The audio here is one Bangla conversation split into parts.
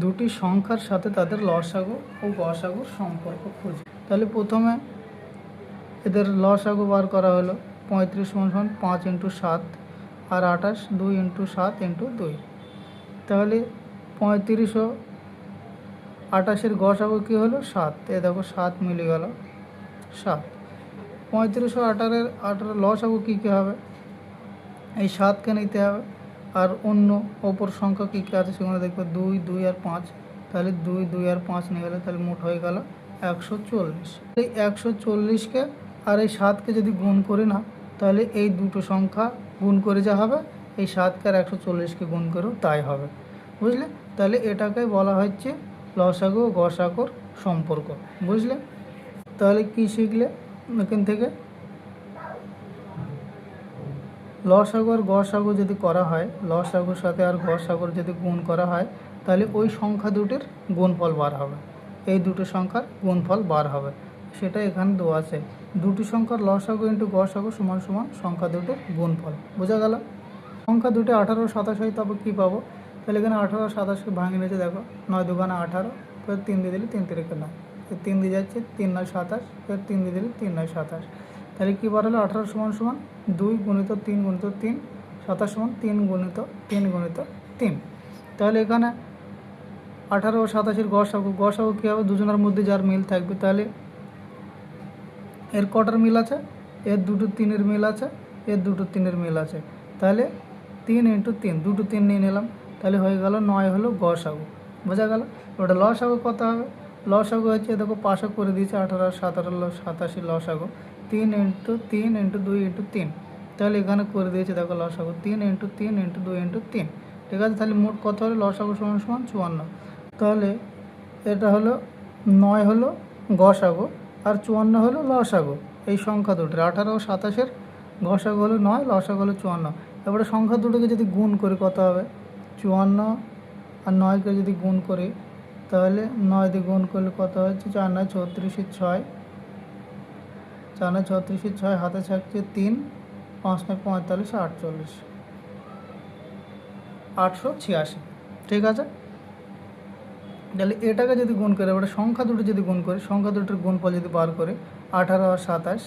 দুটি সংখ্যার সাথে তাদের লসাগু ও গসাগুর সম্পর্ক খুঁজি। তাহলে প্রথমে এদের লসাগু বার করা হলো। 35 = 5 × 7 আর 28 2 × 7 × 2। তাহলে 35 ও 28-এর গসাগু কী হলো? 7। এ দেখো 7 মিলে গেল 7। 35 ও 18-এর লসাগু কী কী হবে? এই 7কে নিতে হবে। আর অন্য অপর সংখ্যা কী কী আছে সেগুলো দেখবে 2 2 আর 5। তাহলে 2 2 আর 5 নিয়ে গেলে তাহলে মোট হয়ে গেল 140। এই 140কে আর এই 7কে যদি গুণ করি না, তাহলে এই দুটো সংখ্যা গুণ করে যা হবে, এই 7কে আর 140কে গুণ করেও তাই হবে। বুঝলে? তাহলে এটাকে বলা হচ্ছে লসাগু ও গসাগুর সম্পর্ক। বুঝলে? তাহলে কি শিখলে এখান থেকে? লসাগু আর গসাগু যদি করা হয়, লসাগুর সাথে আর গসাগুর যদি গুণ করা হয়, তাহলে ওই সংখ্যা দুটির গুণফল বার হবে। এই দুটো সংখ্যার গুণফল বার হবে, সেটা এখানে দেওয়া আছে। দুটি সংখ্যার লসাগু ইন্টু গসাগু সমান সমান সংখ্যা দুটির গুণফল। বোঝা গেল? সংখ্যা দুটি 18 ও 27 হয়, তবে কী পাবো? তাহলে এখানে 18 আর 27কে ভাঙে নিয়েছে। দেখো 9 × 2 = 18, ফের 3 দিয়ে দিলে 3 × 3 = 9, 3 দিয়ে যাচ্ছে 3 × 9 = 27, ফের 3 দিয়ে দিলে 3 × 9 = 27। তাহলে কী বার হলো? 18 = 2 × 3 × 3, 27 = 3 × 3 × 3। তাহলে এখানে 18 ও 27-এর গসাগু কী হবে? দুজনের মধ্যে যার মিল থাকবে। তাহলে এর কটার মিল আছে? এর দুটো 3-এর মিল আছে, এর দুটো 3-এর মিল আছে। তাহলে 3 × 3, দুটো 3 নিয়ে নিলাম। তাহলে হয়ে গেল 9 হলো গসাগু। বোঝা গেল? ওটা লসাগু কত হবে? লসাগু হচ্ছে, দেখো পাশে করে দিয়েছে 18 আর 87 লসাগু 3 × 3 × 2 × 3। তাহলে এখানে করে দিয়েছে দেখো লসাগু 3 × 3 × 2 × 3। ঠিক আছে? তাহলে মোট কত হলো? লসাগু সমান 54। তাহলে এটা হলো 9 হলো গসাগু আর 54 হলো লসাগু। এই সংখ্যা দুটোর 18 ও 27-এর গসাগু হলো 9, লসাগু হলো 54। এবারে সংখ্যা দুটোকে যদি গুণ করি কত হবে? 54 আর 9কে যদি গুণ করি, তাহলে 9 দিয়ে গুণ করলে কত হচ্ছে? 4 9 36 6, 4 9 36 6, হাতে থাকছে 3, 5 9 45 48, 886। ঠিক আছে? তাহলে এটাকে যদি গুণ করে, এবারে সংখ্যা দুটো যদি গুণ করি, সংখ্যা দুটোর গুণফল যদি বার করে 18 আর 27,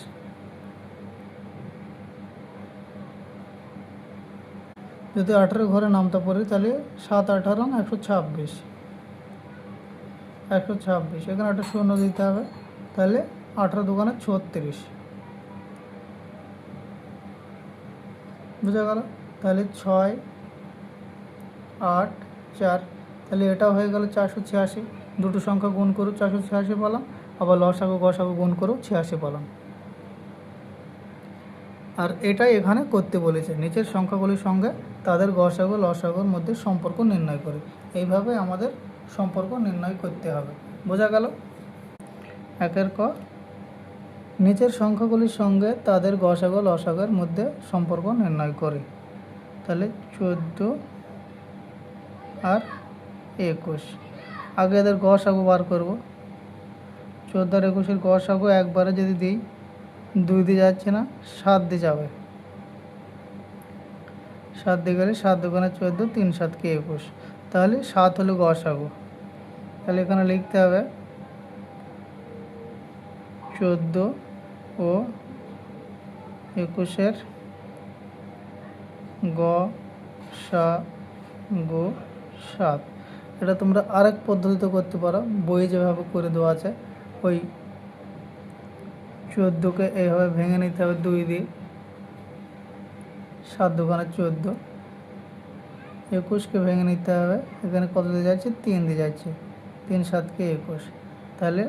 যদি 18 ঘরে নামতা পড়ি, তাহলে 7 18 126, এখানে একটা শূন্য দিতে হবে। তাহলে 18 × 2 = 36। বুঝা গেল? তাহলে 6 8 4, তাহলে এটাও হয়ে গেল 486। দুটো সংখ্যা গুণ করো 486 পেলাম, আবার লসাগু গসাগু গুণ করো 86 পেলাম। আর এটাই এখানে করতে বলেছে, নিচের সংখ্যাগুলির সঙ্গে তাদের গসাগু লসাগুর মধ্যে সম্পর্ক নির্ণয় করে। এইভাবে আমাদের সম্পর্ক নির্ণয় করতে হবে। বোঝা গেল? 1 ক, নিচের সংখ্যাগুলির সঙ্গে তাদের গসাগু লসাগুর মধ্যে সম্পর্ক নির্ণয় করে। তাহলে 14 আর 21, আগে এদের গসাগু বার করব। 14 আর 21-এর গসাগু একবারে যদি দিই, 2 দিয়ে যাচ্ছে না, 7 দিয়ে যাবে। 7 দিয়ে গেলে 7 × 2 = 14, 3 7 = 21। তাহলে 7 হলো গসাগু। তাহলে এখানে লিখতে হবে 14 ও 21-এর গসাগু 7। এটা তোমরা আরেক পদ্ধতিতে করতে পারো, বইয়ে যেভাবে করে দেওয়া আছে। ওই 14কে এইভাবে ভেঙে নিতে হবে 2 দিয়ে, 7 × 2 = 14। 21কে ভেঙে নিতে হবে, এখানে কত দিয়ে যাচ্ছে? 3 দিয়ে যাচ্ছে, 3 7 = 21। তাহলে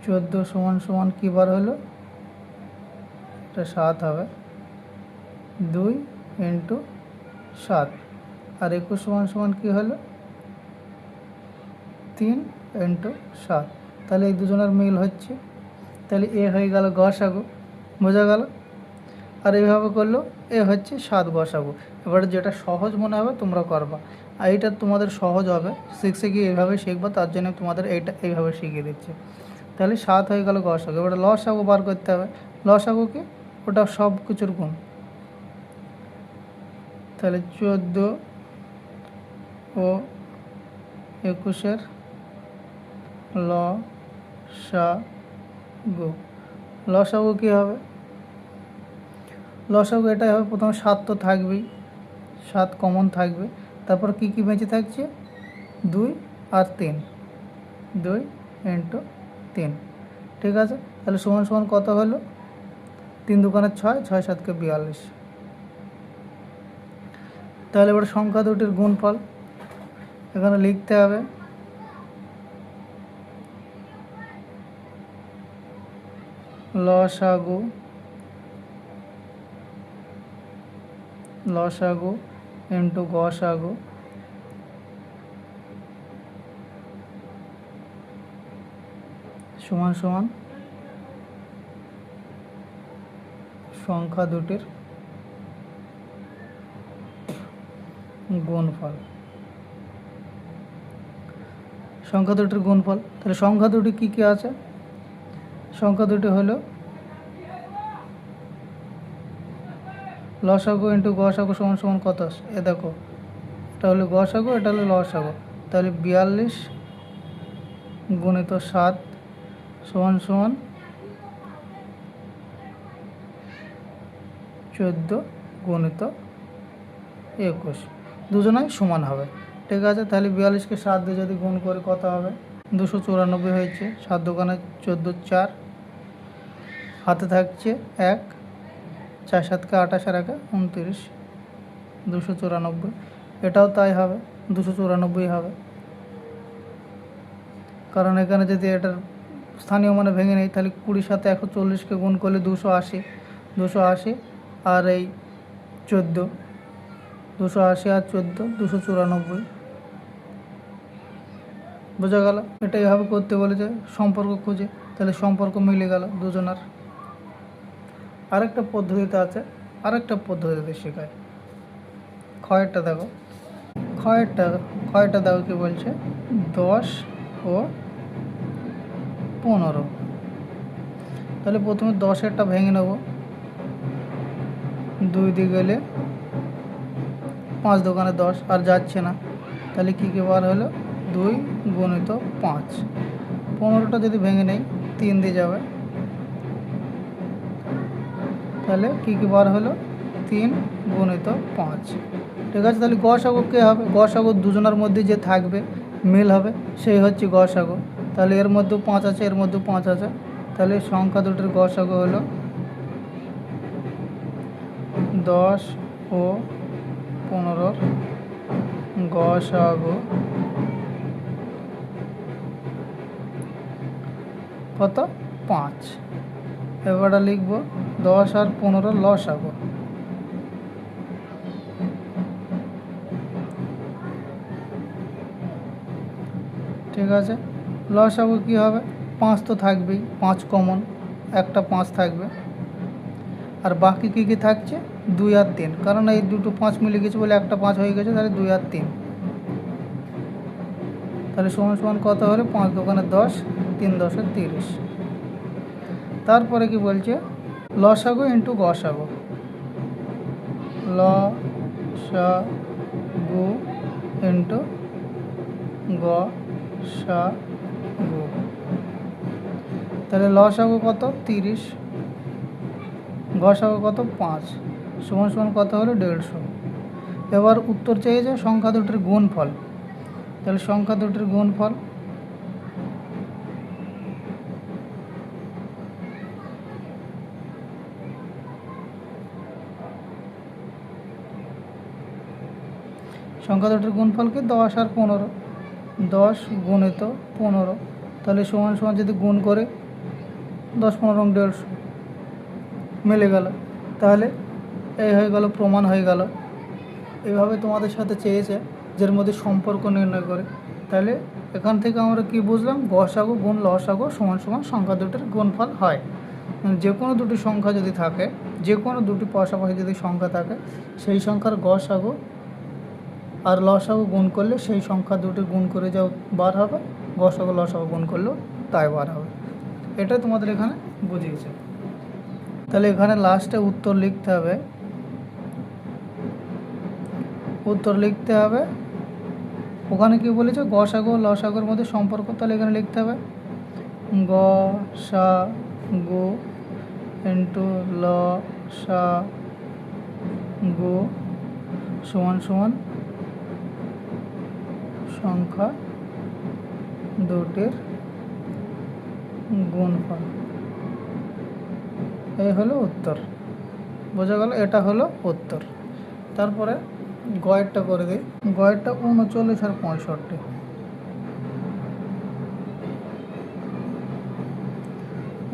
14 সমান কী বার হলো? এটা 7 হবে, 2 × 7। আর 21 সমান কী হলো? 3 × 7। তাহলে এই দুজনের মিল হচ্ছে। তাহলে এ হয়ে গেল গসাগু। বোঝা গেল? আর এইভাবে করলেও এ হচ্ছে 7 গসাগু। এবারে যেটা সহজ মনে হবে তোমরা করবা, আর এইটা তোমাদের সহজ হবে, শিখছে গিয়ে এইভাবে শিখবা, তার জন্য তোমাদের এইটা এইভাবে শিখিয়ে দিচ্ছে। তাহলে 7 হয়ে গেল গসাগু। এবারে লসাগু বার করতে হবে। লসাগু কি? ওটা সব কিছুর গুণ। তাহলে 14 ও 21-এর লসাগু। লসাগু কী হবে? লসাগু এটাই হবে, প্রথমে 7 তো থাকবেই, 7 কমন থাকবে, তারপর কি কি বেঁচে থাকছে? 2 আর 3, 2 × 3। ঠিক আছে, তাহলে সমান সমান কত হলো? 3 দুগুণে 6, 6 7 42। তাহলে এবার সংখ্যা দুটির গুণফল এখানে লিখতে হবে। লসাগু ইন্টু গসাগু সমান সমান সংখ্যা দুটির গুণফল। সংখ্যা দুটির গুণফল, তাহলে সংখ্যা দুটি কী কী আছে? সংখ্যা দুটি হলো লসাগু ইন্টু গসাগু সমান সমান কত? এ দেখো, এটা হলো গসাগু, এটা হলো লসাগু, তাহলে 42 গুণিত 7 সমান সমান 14 গুণিত 21, দুজনাই সমান হবে। ঠিক আছে, তাহলে 42-কে 7 দিয়ে যদি গুণ করে কত হবে? 294 হয়েছে। 7 দুগুণে 14, 4 হাতে থাকছে 1, 4 7 28 আর 1 29, 294। এটাও তাই হবে, 294 হবে, কারণ এখানে যদি এটার স্থানীয় মানে ভেঙে নেই, তাহলে 20 সাথে 140-কে গুণ করলে 280, আর এই 14, 280 আর 14 294। বোঝা গেল? এটা এইভাবে করতে বলেছে, সম্পর্ক খুঁজে, তাহলে সম্পর্ক মিলে গেল দুজনার। আরেকটা পদ্ধতিতে আছে, আরেকটা পদ্ধতিতে শেখায়। ক্ষয়েরটা দেখো, ক্ষয়েরটা দেখো কি বলছে? 10 ও 15। তাহলে প্রথমে 10-এরটা ভেঙে নেব, 2 দিয়ে গেলে 5 দোকানে 10 আর যাচ্ছে না, তাহলে কী কী বার হলো? 2 গুণিত 5। 15টা যদি ভেঙে নেই, 3 দিয়ে যাবে, তাহলে কী কী বার হলো? 3 গুণিত 5। ঠিক আছে, তাহলে গসাগু কে হবে? গসাগু দুজনের মধ্যে যে থাকবে, মিল হবে, সেই হচ্ছে গসাগু। তাহলে এর মধ্যেও 5 আছে, এর মধ্যেও 5 আছে, তাহলে সংখ্যা দুটির গসাগু হলো 10 ও 15-র গসাগু কত? 5। এবারে লিখব 10 আর 15 লসাগু। ঠিক আছে, লসাগু কী হবে? 5 তো থাকবেই, 5 কমন, একটা 5 থাকবে, আর বাকি কী কী থাকছে? 2 আর 3, কারণ এই দুটো 5 মিলে গেছে বলে একটা 5 হয়ে গেছে, তাহলে 2 আর 3। তাহলে সমান সমান কত হলো? 5 দোকানে 10, 3 10 30। তারপরে কি বলছে? লসাগু ইন্টু গসাগু। লসাগু ইন্টু গসাগু, তাহলে লসাগু কত? 30, গসাগু কত? 5, সমান সমান কত হলো? 150। এবার উত্তর চেয়েছে সংখ্যা দুটির গুণফল, তাহলে সংখ্যা দুটির গুণফল কি? 10 আর 15, 10 গুণিত 15, তাহলে সমান সমান যদি গুণ করে 10 15 150 মিলে গেল, তাহলে এই হয়ে গেল, প্রমাণ হয়ে গেল। এইভাবে তোমাদের সাথে চেয়েছে যার মধ্যে সম্পর্ক নির্ণয় করে। তাহলে এখান থেকে আমরা কি বুঝলাম? গসাগু গুণ লসাগু সমান সমান সংখ্যা দুটির গুণফল হয়। যে কোনো দুটি সংখ্যা যদি থাকে, যে কোনো দুটি পাশাপাশি যদি সংখ্যা থাকে, সেই সংখ্যার গসাগু আর লসাগু গুণ করলে সেই সংখ্যা দুটি গুণ করে যাও বার হবে, গসাগু লসাগু গুণ করলেও তাই বার হবে। এটা তোমাদের এখানে বুঝিয়েছে। তাহলে এখানে লাস্টে উত্তর লিখতে হবে, ওখানে কি বলেছে গসাগু লসাগুর মধ্যে সম্পর্ক, তাহলে এখানে লিখতে হবে গ সা গু ইন্টু ল সা গু সমান সমান সংখ্যা দুটির গুণফল। এই হলো উত্তর, বোঝা গেল? এটা হলো উত্তর। তারপরে গয়েরটা করে দিই। গয়েরটা 39 আর 65।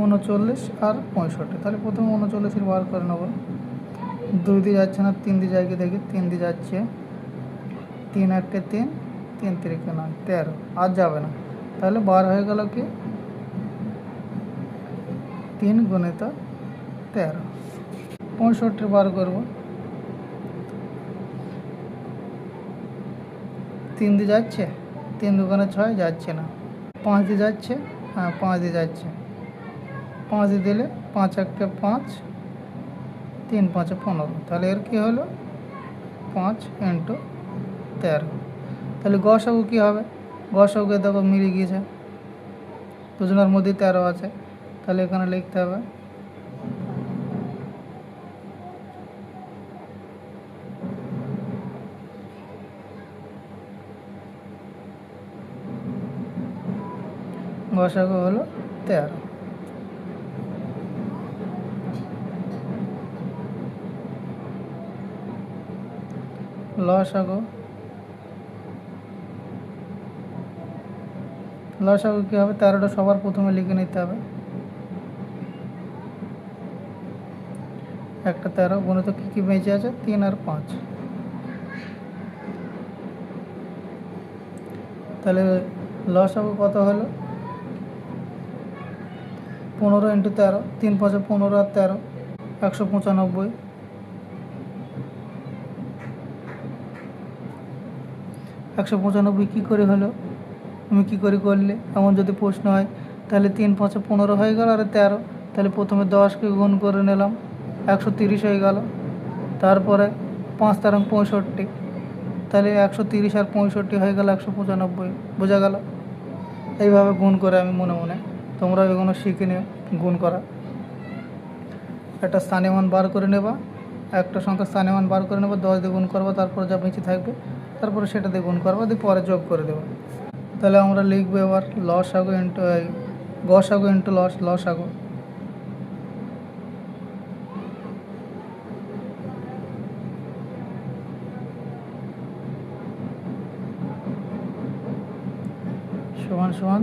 39 আর 65, তাহলে প্রথমে 39 বার করে নেব। 2 দিয়ে যাচ্ছে না, 3 দিয়ে যায় কি দেখি, 3 দিয়ে যাচ্ছে, 3 1 3, 3 3 9 13, আর যাবে না, তাহলে বার হয়ে গেল কি 3 গুণিত 13। 65 বার করব, 3 দিয়ে যাচ্ছে, 3 দুগুণে 6, যাচ্ছে না। 5 দিয়ে যাচ্ছে, হ্যাঁ 5 দিয়ে যাচ্ছে, 5 দিয়ে দিলে 5 1 5, 3 5 15, তাহলে এর কী হলো 5 ইন্টু 13। তাহলে গসাগু কী হবে? গসাগুকে দেখো মিলে গিয়েছে, দুজনের মধ্যে 13 আছে, তাহলে এখানে লিখতে হবে গসাগু হলো 13। লসাগু, লসাগু কী হবে? 13টা সবার প্রথমে লিখে নিতে হবে। একটা 13 গুণিত কী কী বেঁচে আছে, 3 আর 5, তাহলে লসাগু কত হলো 15 ইন্টু 13, 3 5 15 আর 13, 195। 195 কী করে হলো, তুমি কী করে করলে? এমন যদি প্রশ্ন হয় তাহলে 3 5 15 হয়ে গেল, আর 13, তাহলে প্রথমে 10কে গুণ করে নিলাম, 130 হয়ে গেল। তারপরে 5 তারং 65, তাহলে 130 আর 65 হয়ে গেল 195, বোঝা গেল? এইভাবে গুণ করে আমি মনে মনে, তোমরা এগুলো শিখে নিও গুণ করা। একটা স্থানীয় মান বার করে নেবা, একটা সংখ্যা স্থানীয় মান বার করে নেবা, 10 দিয়ে গুণ করবা, তারপর যা বেঁচে থাকবে তারপরে সেটা দিয়ে গুণ করবা, দিয়ে পরে যোগ করে দেবো। তাহলে আমরা লিখবো এবার লসাগু ইন্টু গসাগু ইন্টু লসাগু। সমান সমান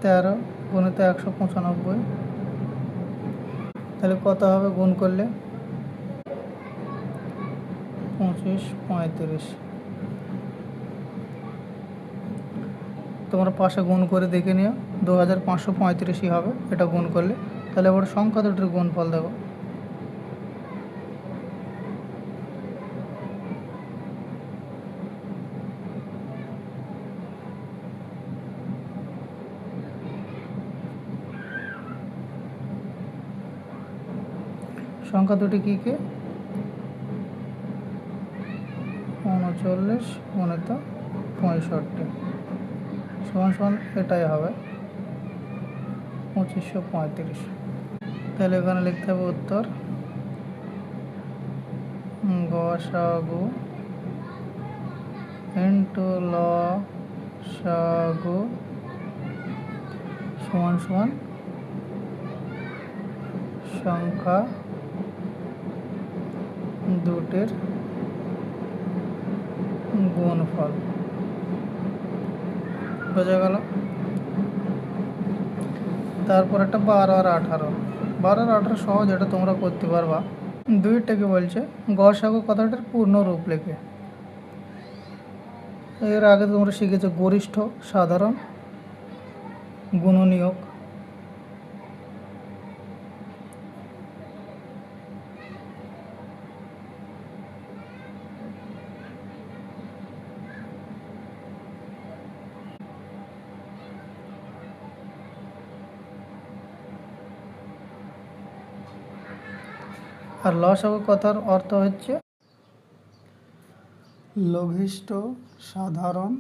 13 গুণিত 195, তাহলে কত হবে গুণ করলে 25 35। তোমরা পাশে গুণ করে দেখে নিও, 2535ই হবে এটা গুণ করলে। তাহলে এবার সংখ্যা দুটির গুণফল দেখো, সংখ্যা দুটি কী কী, 39 গুণিত 65 সমান সমান এটাই হবে 2535। তাহলে এখানে লিখতে হবে উত্তর গসাগু ইন্টু লসাগু সমান সমান সংখ্যা দুটির গুণফল, বোঝা গেল? তারপর একটা 12 আর 18, 12 আর 18 সহজ, এটা তোমরা করতে পারবা। দুইটাকে বলছে গসাগু কথাটার পূর্ণ রূপ লেখে। এর আগে তোমরা শিখেছো গরিষ্ঠ, সাধারণ, গুণনীয়ক। আর লসাগু কথার অর্থ হচ্ছে লঘিষ্ঠ সাধারণ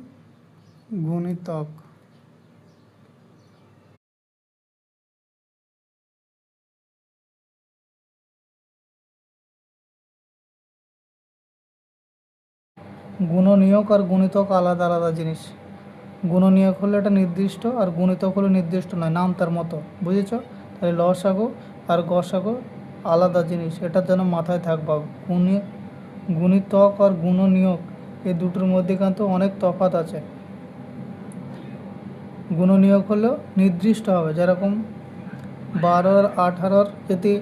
গুণিতক। গুণনীয়ক আর গুণিতক আলাদা আলাদা জিনিস। গুণনীয়ক হলো এটা নির্দিষ্ট, আর গুণিতক হলো নির্দিষ্ট নয়, নাম তার মতো, বুঝেছ? তাহলে লসাগু আর গসাগু আলাদা জিনিস, এটার জন্য মাথায় থাকবা। গুণিতক আর গুণনীয়ক এই দুটোর মধ্যে কিন্তু অনেক তফাৎ আছে। গুণনীয়ক হলো নির্দিষ্ট হবে, যেরকম 12 আর 18 যদি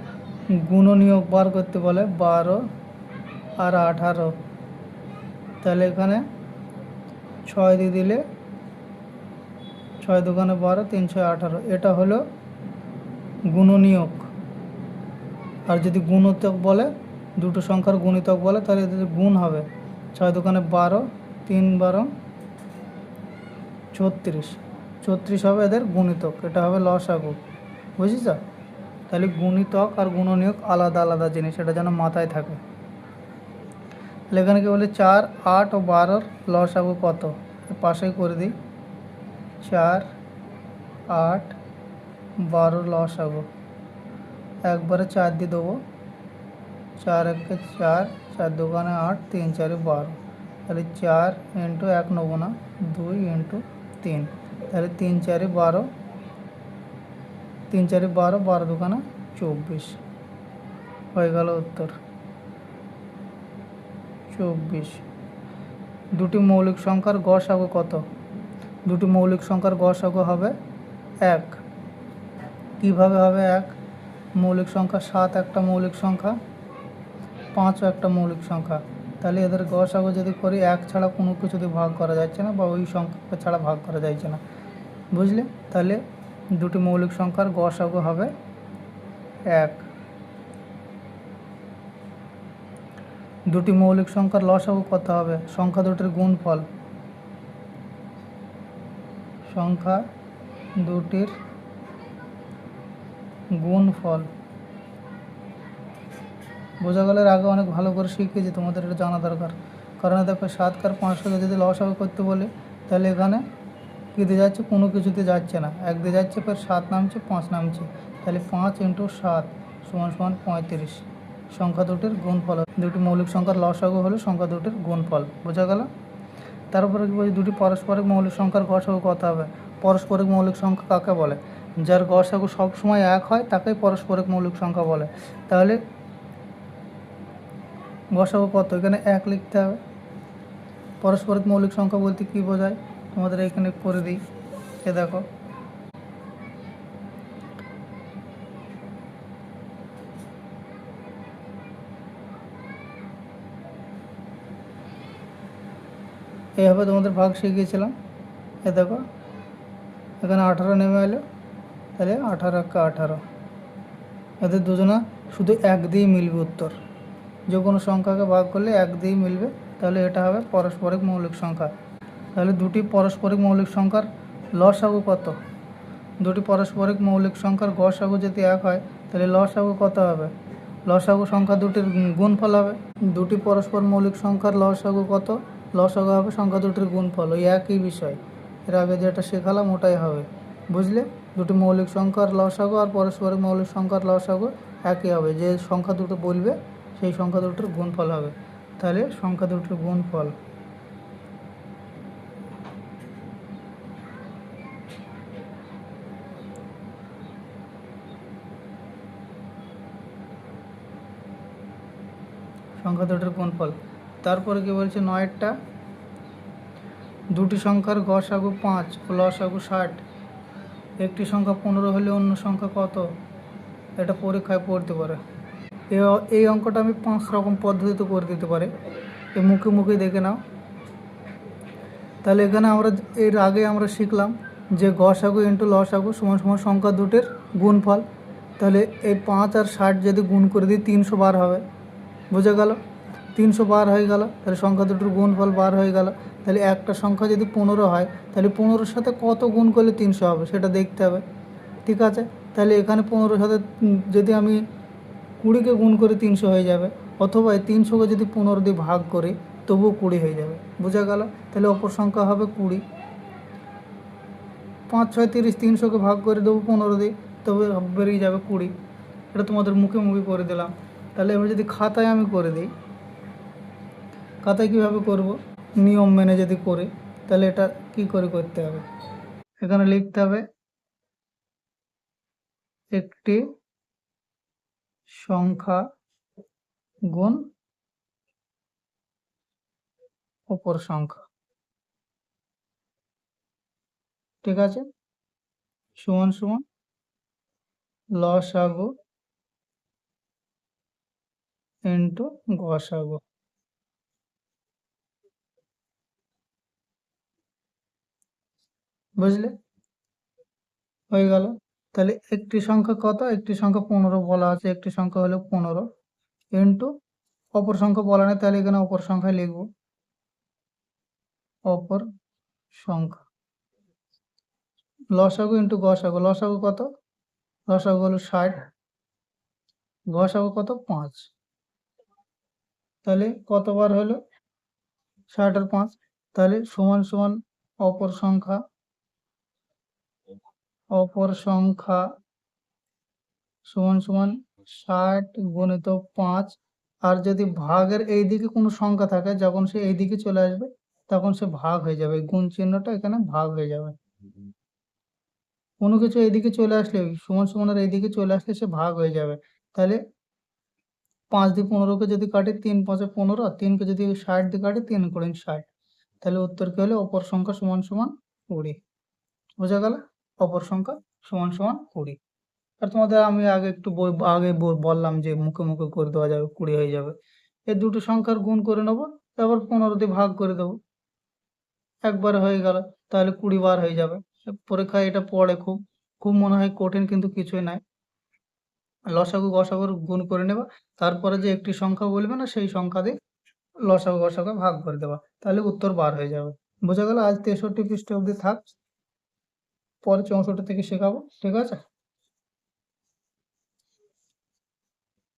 গুণনীয়ক বার করতে বলে 12 আর 18, তাহলে এখানে 6 দিয়ে দিলে 6 দুগুণে 12, 3 6 18, এটা হলো গুণনীয়ক। আর যদি গুণিতক বলে, দুটো সংখ্যার গুণিতক বলে, তাহলে এদের গুণ হবে 6 দুগুণে 12, 3 12 34, 34 হবে এদের গুণিতক, এটা হবে লসাগু, বুঝেছ? তাহলে গুণিতক আর গুণনীয়ক আলাদা আলাদা জিনিস, এটা যেন মাথায় থাকে। তাহলে এখানে কি বলে 4 8 ও 12 লসাগু কত, পাশেই করে দিই। 4 8 12 লসাগু, একবারে 4 দিয়ে দেবো, 4 1 4, 4 দুগুণে 8, 3 4 12, তাহলে 4 ইন্টু 1 নেবো না, 2 ইন্টু 3, তাহলে 3 4 12, 3 4 12, 12 দুগুণে 24, হয়ে গেল উত্তর 24। দুটি মৌলিক সংখ্যার গসাগু কত? দুটি মৌলিক সংখ্যার গসাগু হবে 1। কীভাবে হবে 1? মৌলিক সংখ্যা 7 একটা মৌলিক সংখ্যা, 5ও একটা মৌলিক সংখ্যা, তাহলে এদের গসাগু যদি করি 1 ছাড়া কোনো কিছু দিয়ে ভাগ করা যাচ্ছে না, বা ওই সংখ্যা ছাড়া ভাগ করা যাচ্ছে না, বুঝলে? তাহলে দুটি মৌলিক সংখ্যার গসাগু হবে 1। দুটি মৌলিক সংখ্যার লসাগু কত হবে? সংখ্যা দুটির গুণফল। সংখ্যা দুটির গুণফল বোঝা গেল? আগে অনেক ভালো করে শিখেছি, তোমাদের এটা জানা দরকার। কারণ দেখো 7 আর 5কে যদি লসাগু করতে বলি, তাহলে এখানে কী দিয়ে যাচ্ছে? কোনো কিছুতে যাচ্ছে না, 1 দিয়ে যাচ্ছে, ফের 7 নামছে, 5 নামছে, তাহলে 5 ইন্টু 7 সমান 35। সংখ্যা দুটির গুণফল, দুটি মৌলিক সংখ্যার লসাগু হলো সংখ্যা দুটির গুণফল, বোঝা গেল? তারপরে কি বলছি, দুটি পারস্পরিক মৌলিক সংখ্যার গসাগু কত হবে? পারস্পরিক মৌলিক সংখ্যা কাকে বলে? যার গসাগু সবসময় 1 হয় তাকেই পারস্পরিক মৌলিক সংখ্যা বলে। তাহলে গসাগু কত? এখানে 1 লিখতে হবে। পারস্পরিক মৌলিক সংখ্যা বলতে কী বোঝায় তোমাদের এখানে করে দিই, এ দেখো, এইভাবে তোমাদের ভাগ শিখিয়েছিলাম। এ দেখো এখানে 18 নেমে এলো, তাহলে 18 1 18, এদের দুজনা শুধু 1 দিয়েই মিলবে উত্তর। যে কোনো সংখ্যাকে ভাগ করলে 1 দিয়েই মিলবে, তাহলে এটা হবে পারস্পরিক মৌলিক সংখ্যা। তাহলে দুটি পারস্পরিক মৌলিক সংখ্যার লসাগু কত? দুটি পারস্পরিক মৌলিক সংখ্যার গসাগু যদি 1 হয়, তাহলে লসাগু কত হবে? লসাগু সংখ্যা দুটির গুণফল হবে। দুটি পরস্পর মৌলিক সংখ্যার লসাগু কত? লসাগু হবে সংখ্যা দুটির গুণফল, ওই একই বিষয়, এর আগে যেটা শেখালাম ওটাই হবে, বুঝলে? দুটি মৌলিক সংখ্যার লসাগু আর পারস্পরিক মৌলিক সংখ্যার লসাগু একই হবে, যে সংখ্যা দুটো বলবে সেই সংখ্যা দুটোর গুণফল হবে। তাহলে সংখ্যা দুটোর গুণফল, সংখ্যা দুটোর গুণফল। তারপরে কি বলছে 9টা, দুটি সংখ্যার গসাগু 5 ও লসাগু 60, একটি সংখ্যা 15 হলে অন্য সংখ্যা কত? এটা পরীক্ষায় পড়তে পারে। এই অঙ্কটা আমি 5 রকম পদ্ধতিতে করে দিতে পারি, এই মুখে মুখে দেখে নাও। তাহলে এখানে আমরা এর আগে আমরা শিখলাম যে গসাগু ইন্টু লসাগু সমান সমান সংখ্যা দুটির গুণফল। তাহলে এই 5 আর 60 যদি গুণ করে দিই 312 হবে, বোঝা গেল? 312 হয়ে গেল, তাহলে সংখ্যা দুটোর গুণফল 12 হয়ে গেল। তাহলে একটা সংখ্যা যদি 15 হয়, তাহলে 15-র সাথে কত গুণ করলে 300 হবে সেটা দেখতে হবে, ঠিক আছে? তাহলে এখানে 15-র সাথে যদি আমি 20কে গুণ করি 300 হয়ে যাবে, অথবা এই 300কে যদি 15 দিয়ে ভাগ করি তবুও 20 হয়ে যাবে। বোঝা গেল? তাহলে অপর সংখ্যা হবে 20। 5 6 30, 300কে ভাগ করে দেবো 15 দিয়ে, তবে বেরিয়ে যাবে 20। এটা তোমাদের মুখে মুখে করে দিলাম। তাহলে এবার যদি খাতায় আমি করে দিই, খাতায় কীভাবে করব, নিয়ম মেনে যদি করি, তাহলে এটা কি করে করতে হবে, এখানে লিখতে হবে একটি সংখ্যা গুণ অপর সংখ্যা, ঠিক আছে, সমান সমান লসাগু ইন্টু গসাগু। বুঝলে? হয়ে গেল। তাহলে একটি সংখ্যা কত, একটি সংখ্যা 15 বলা আছে, একটি সংখ্যা হলো 15 ইন্টু অপর সংখ্যা বলা নেই, তাহলে এখানে অপর সংখ্যায় লিখব অপর সংখ্যা। লসাগু ইন্টু গসাগু, লসাগু কত, লসাগু হলো 60, গসাগু কত 5, তাহলে কতবার হলো 60 আর 5, তাহলে সমান সমান অপর সংখ্যা, অপর সংখ্যা সমান সমান 60 গুণিত 5। আর যদি ভাগের এই দিকে কোনো সংখ্যা থাকে, যখন সে এই দিকে চলে আসবে তখন সে ভাগ হয়ে যাবে, গুণ চিহ্নটা এখানে ভাগ হয়ে যাবে। কোনো কিছু এইদিকে চলে আসলে, সমান সমানের এইদিকে চলে আসলে সে ভাগ হয়ে যাবে। তাহলে 5 দিয়ে 15কে যদি কাটি, 3 5 15, 3কে যদি 60 দিয়ে কাটি, 3 গুণ 60, তাহলে উত্তর কি হলো, অপর সংখ্যা সমান সমান 20। বোঝা গেল? অপর সংখ্যা সমান সমান 20। আর তোমাদের আমি আগে একটু বললাম যে মুখে মুখে করে দেওয়া যাবে, 20 হয়ে যাবে। এই দুটো সংখ্যার গুণ করে নেবো, তারপর 15 দিয়ে ভাগ করে দেবো, একবার হয়ে গেল, তাহলে 20 বার হয়ে যাবে। পরীক্ষায় এটা পড়ে খুব, খুব মনে হয় কঠিন, কিন্তু কিছুই নাই। লসাগু গসাগুর গুণ করে নেবা, তারপরে যে একটি সংখ্যা বলবে না, সেই সংখ্যা দিয়ে লসাগু গসাগু ভাগ করে দেবা, তাহলে উত্তর বার হয়ে যাবে। বোঝা গেল? আজ 63 পৃষ্ঠা অবধি থাক, পরে 64 থেকে শেখাবো, ঠিক আছে?